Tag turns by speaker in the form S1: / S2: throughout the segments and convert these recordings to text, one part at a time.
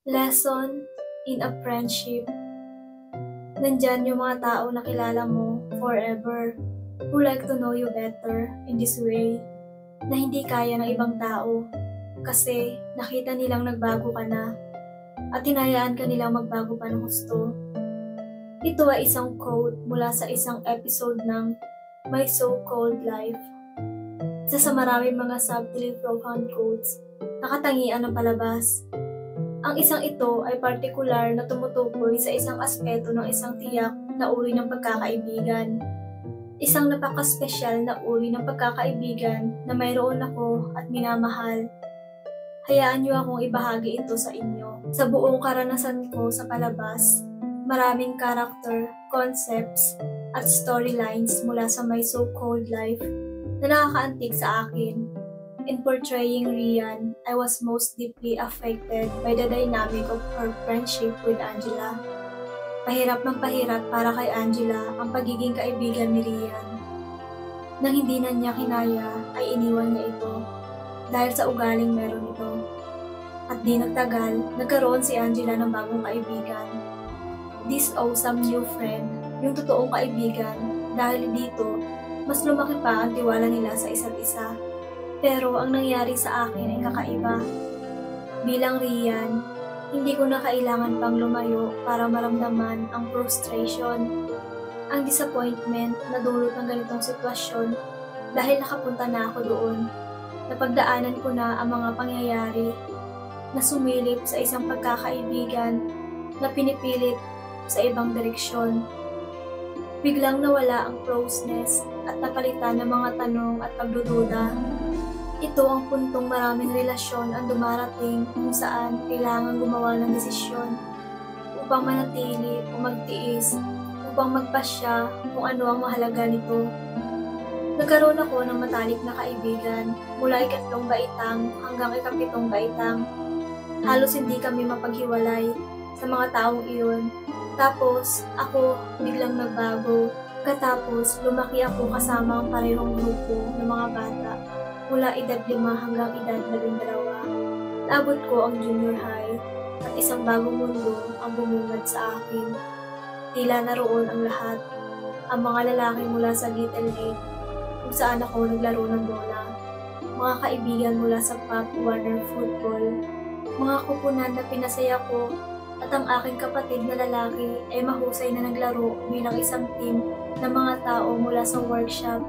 S1: Lesson in a friendship. Nandyan yung mga tao na kilala mo forever, who like to know you better in this way, na hindi kaya ng ibang tao kasi nakita nilang nagbago ka na at hinayaan ka nilang magbago pa ng gusto. Ito ay isang quote mula sa isang episode ng My So-Called Life. Isa sa maraming mga subtly profound quotes na katangian ng palabas. Ang isang ito ay partikular na tumutukoy sa isang aspeto ng isang tiyak na uri ng pagkakaibigan. Isang napaka-spesyal na uri ng pagkakaibigan na mayroon ako at minamahal. Hayaan niyo akong ibahagi ito sa inyo. Sa buong karanasan ko sa palabas, maraming character, concepts, at storylines mula sa My So-Called Life na nakakaantig sa akin. In portraying Rian, I was most deeply affected by the dynamic of her friendship with Angela. Pahirap ng pahirap para kay Angela ang pagiging kaibigan ni Rian. Nang hindi na niya kinaya, ay iniwan niya ito dahil sa ugaling meron ito. At di nagtagal, nagkaroon si Angela ng bagong kaibigan. This awesome new friend, yung totoong kaibigan, dahil dito, mas lumaki pa ang tiwala nila sa isa't isa. Pero ang nangyari sa akin ay kakaiba. Bilang Rian, hindi ko na kailangan pang lumayo para maramdaman ang frustration, ang disappointment na dulot ng ganitong sitwasyon dahil nakapunta na ako doon. Napagdaanan ko na ang mga pangyayari na sumilip sa isang pagkakaibigan na pinipilit sa ibang direksyon. Biglang nawala ang closeness at napalitan ng mga tanong at pagdududa. Ito ang puntong maraming relasyon ang dumarating kung saan kailangan gumawa ng desisyon upang manatili o magtiis, upang magpasya kung ano ang mahalaga nito. Nagkaroon ako ng matalik na kaibigan mula ikatlong baitang hanggang ikapitong baitang. Halos hindi kami mapaghiwalay sa mga taong iyon. Tapos ako biglang nagbago. Katapos lumaki ako kasama ang parehong grupo ng mga bata. Mula edad 5 hanggang edad 12, naabot ko ang junior high at isang bagong mundo ang bumungad sa akin. Tila naroon ang lahat, ang mga lalaki mula sa Little League, kung saan ako naglaro ng bola, mga kaibigan mula sa Pop Warner Football, mga kupunan na pinasaya ko, at ang aking kapatid na lalaki ay mahusay na naglaro bilang isang team ng mga tao mula sa workshop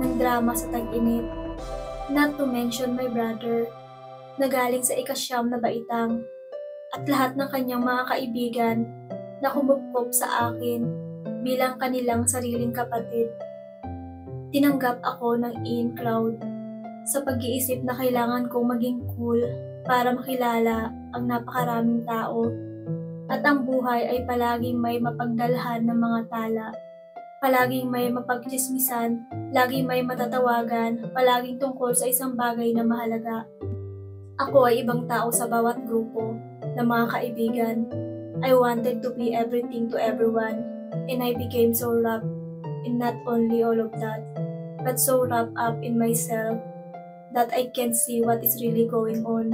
S1: ng drama sa Tag-Init. Not to mention my brother, na galing sa ika-9 na baitang, at lahat ng kanyang mga kaibigan na kumupkop sa akin bilang kanilang sariling kapatid. Tinanggap ako ng in-crowd sa pag-iisip na kailangan kong maging cool para makilala ang napakaraming tao, at ang buhay ay palaging may mapagdalhan ng mga tala. Palaging may mapagtsismisan, laging may matatawagan, palaging tungkol sa isang bagay na mahalaga. Ako ay ibang tao sa bawat grupo ng mga kaibigan. I wanted to be everything to everyone, and I became so wrapped in not only all of that, but so wrapped up in myself that I can't see what is really going on.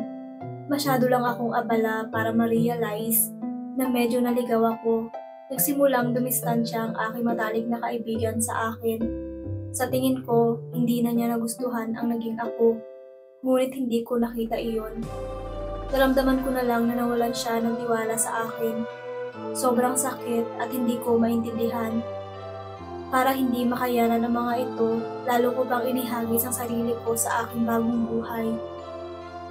S1: Masyado lang akong abala para ma-realize na medyo naligaw ako. Nagsimulang dumistansya ang aking matalik na kaibigan sa akin. Sa tingin ko, hindi na niya nagustuhan ang naging ako. Ngunit hindi ko nakita iyon. Naramdaman ko na lang na nawalan siya ng tiwala sa akin. Sobrang sakit at hindi ko maintindihan. Para hindi makayanan ng mga ito, lalo ko bang inihagis ang sarili ko sa aking bagong buhay.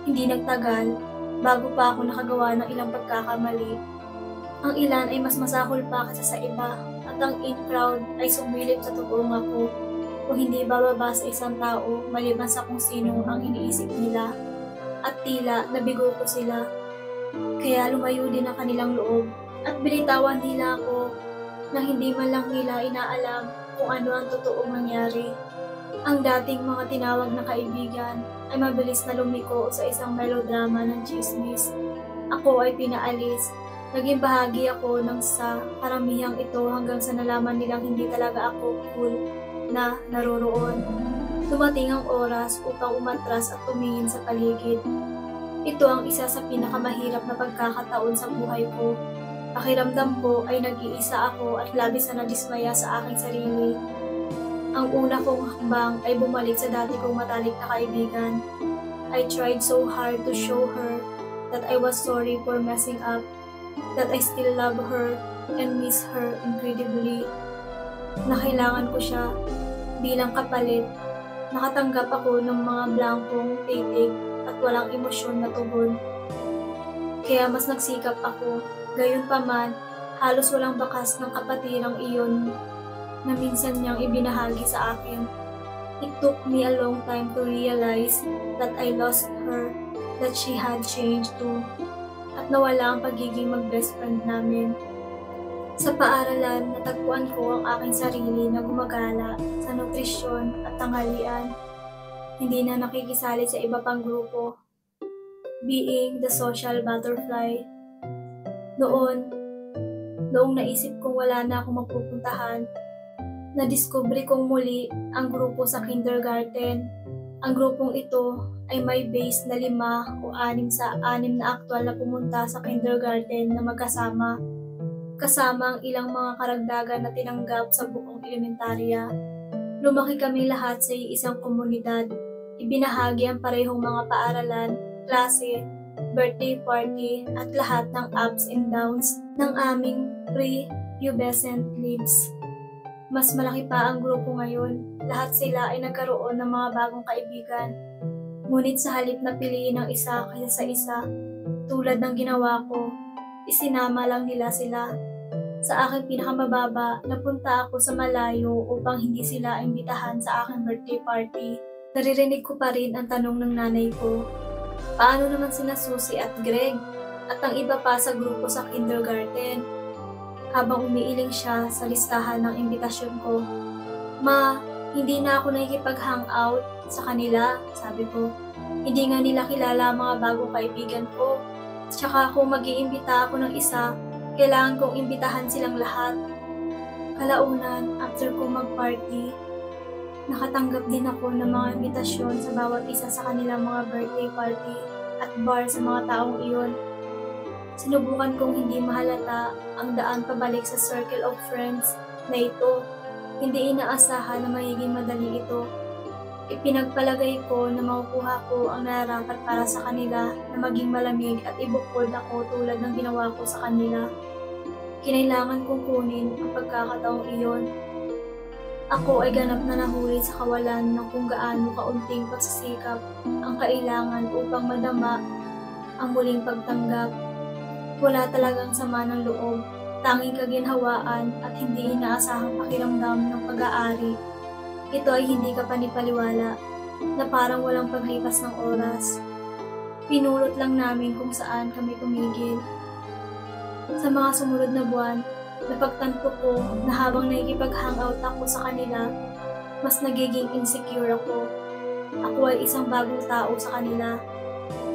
S1: Hindi nagtagal, bago pa ako nakagawa ng ilang pagkakamali. Ang ilan ay mas masahol pa kaysa sa iba, at ang in-crowd ay sumilip sa totoong ako o hindi bababa sa isang tao maliban sa kung sino ang iniisip nila, at tila nabigo ko sila. Kaya lumayo din ang kanilang loob at binitawan nila ako na hindi man lang nila inaalam kung ano ang totoong nangyari. Ang dating mga tinawag na kaibigan ay mabilis na lumiko sa isang melodrama ng chismis. Ako ay pinaalis. Naging bahagi ako ng sa karamihang ito hanggang sa nalaman nilang hindi talaga ako cool na naroroon. Dumating ang oras upang umatras at tumingin sa paligid. Ito ang isa sa pinakamahirap na pagkakataon sa buhay ko. Pakiramdam ko ay nag-iisa ako at labis na nadismaya sa aking sarili. Ang una kong hakbang ay bumalik sa dati kong matalik na kaibigan. I tried so hard to show her that I was sorry for messing up, that I still love her and miss her incredibly. Na kailangan ko siya bilang kapalit. Nakatanggap ako ng mga blankong titig at walang emosyon na tugon. Kaya mas nagsikap ako. Gayunpaman, halos walang bakas ng kapatirang iyon na minsan niyang ibinahagi sa akin. It took me a long time to realize that I lost her, that she had changed too, at nawala ang pagiging mag-best friend namin. Sa paaralan, natagpuan ko ang aking sarili na gumagala sa nutrisyon at tanghalian. Hindi na nakikisali sa iba pang grupo. Being the social butterfly. Noong naisip kong wala na akong mapupuntahan, nadiskubre kong muli ang grupo sa kindergarten. Ang grupong ito ay may base na 5 o 6 sa 6 na aktwal na pumunta sa kindergarten na magkasama. Kasama ang ilang mga karagdagan na tinanggap sa buong elementarya. Lumaki kami lahat sa isang komunidad. Ibinahagi ang parehong mga paaralan, klase, birthday party at lahat ng ups and downs ng aming pre-pubescent lives. Mas malaki pa ang grupo ngayon. Lahat sila ay nagkaroon ng mga bagong kaibigan. Ngunit sa halip na piliin ng isa kaysa sa isa, tulad ng ginawa ko, isinama lang nila sila. Sa aking pinakamababa, napunta ako sa malayo upang hindi sila imbitahan sa aking birthday party. Naririnig ko pa rin ang tanong ng nanay ko, paano naman sina Susie at Greg at ang iba pa sa grupo sa kindergarten? Habang umiiling siya sa listahan ng imbitasyon ko. Ma, hindi na ako nakikipag-hangout sa kanila, sabi ko. Hindi nga nila kilala ang mga bagong kaibigan ko. Tsaka kung mag-iimbita ako ng isa, kailangan kong imbitahan silang lahat. Kalaunan, after ko mag-party, nakatanggap din ako ng mga imbitasyon sa bawat isa sa kanilang mga birthday party at bar sa mga taong iyon. Sinubukan kong hindi mahalata ang daan pabalik sa circle of friends na ito. Hindi inaasahan na magiging madali ito. Ipinagpalagay ko na makukuha ko ang nararapat para sa kanila na maging malamig at ibukod ako tulad ng ginawa ko sa kanila. Kinailangan kong kunin ang pagkakataong iyon. Ako ay ganap na nahuli sa kawalan ng kung gaano kaunting pagsisikap ang kailangan upang madama ang muling pagtanggap. Wala talagang sama ng loob, tanging kaginhawaan at hindi inaasahang pakiramdam ng pag-aari. Ito ay hindi ka panipaliwala, na parang walang paglipas ng oras. Pinulot lang namin kung saan kami tumigil. Sa mga sumunod na buwan, napagtanto ko na habang nakikipag-hangout ako sa kanila, mas nagiging insecure ako. Ako ay isang bagong tao sa kanila,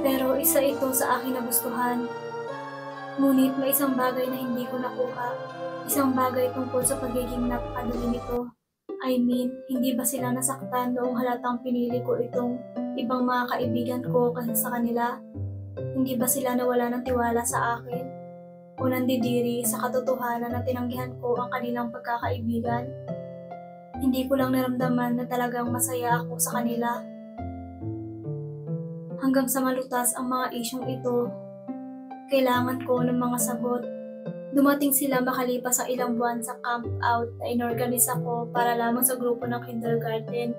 S1: pero isa ito sa aking nagustuhan. Ngunit may isang bagay na hindi ko nakuha, isang bagay tungkol sa pagiging napakadali nito. I mean, hindi ba sila nasaktan noong halatang pinili ko itong ibang mga kaibigan ko kaysa sa kanila? Hindi ba sila nawala ng tiwala sa akin? O nandidiri sa katotohanan na tinanggihan ko ang kanilang pagkakaibigan? Hindi ko lang naramdaman na talagang masaya ako sa kanila. Hanggang sa malutas ang mga isyong ito, kailangan ko ng mga sagot. Dumating sila makalipas ang ilang buwan sa camp out na inorganisa ko para lamang sa grupo ng kindergarten.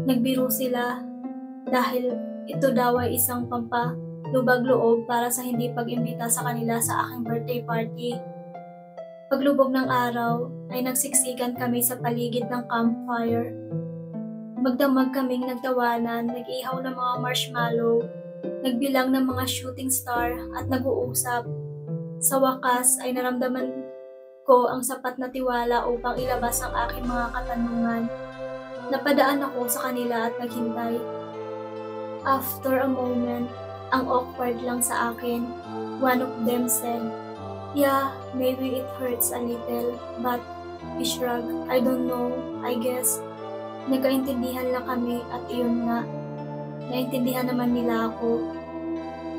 S1: Nagbiro sila dahil ito daw ay isang pampalubag loob para sa hindi pag-imbita sa kanila sa aking birthday party. Paglubog ng araw ay nagsiksikan kami sa paligid ng campfire. Magdamag kaming nagtawanan, nag-ihaw ng mga marshmallow, nagbilang ng mga shooting star at nag-uusap. Sa wakas ay naramdaman ko ang sapat na tiwala upang ilabas ang aking mga katanungan. Napadaan ako sa kanila at naghintay. After a moment, ang awkward lang sa akin, one of them said, "Yeah, maybe it hurts a little, but," I shrugged, "I don't know, I guess." Nagkaintindihan lang kami at iyon nga. Naintindihan naman nila ako.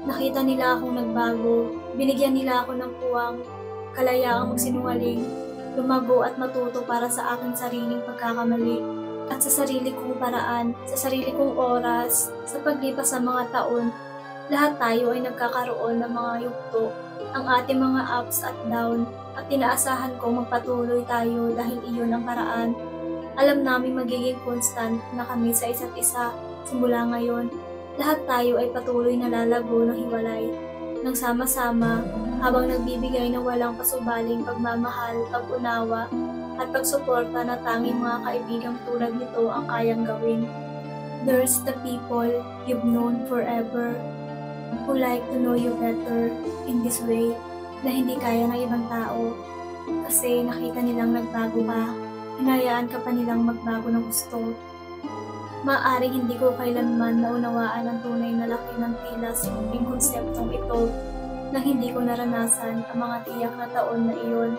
S1: Nakita nila akong nagbago, binigyan nila ako ng puwang, kalayaang magsinungaling, lumago at matuto para sa aking sariling pagkakamali. At sa sarili kong paraan, sa sarili kong oras, sa paglipas ng mga taon, lahat tayo ay nagkakaroon ng mga yugto, ang ating mga ups at down, at tinaasahan kong magpatuloy tayo dahil iyon ang paraan. Alam namin magiging constant na kami sa isa't isa. Simula ngayon, lahat tayo ay patuloy na lalago ng hiwalay, ng sama-sama, habang nagbibigay ng walang pasubaling pagmamahal, pag-unawa, at pagsuporta na tanging mga kaibigang tulad nito ang kayang gawin. There's the people you've known forever who like to know you better in this way na hindi kaya ng ibang tao kasi nakita nilang nagbago ka, hinayaan ka pa nilang magbago ng gusto. Maaaring hindi ko kailanman naunawaan ang tunay na laki ng tila simpleng konseptong ito nang hindi ko naranasan ang mga tiyak na taon na iyon.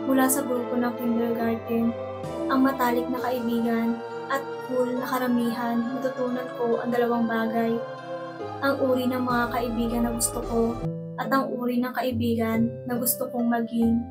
S1: Mula sa grupo ng kindergarten, ang matalik na kaibigan at cool na karamihan, natutunan ko ang dalawang bagay. Ang uri ng mga kaibigan na gusto ko at ang uri ng kaibigan na gusto kong maging.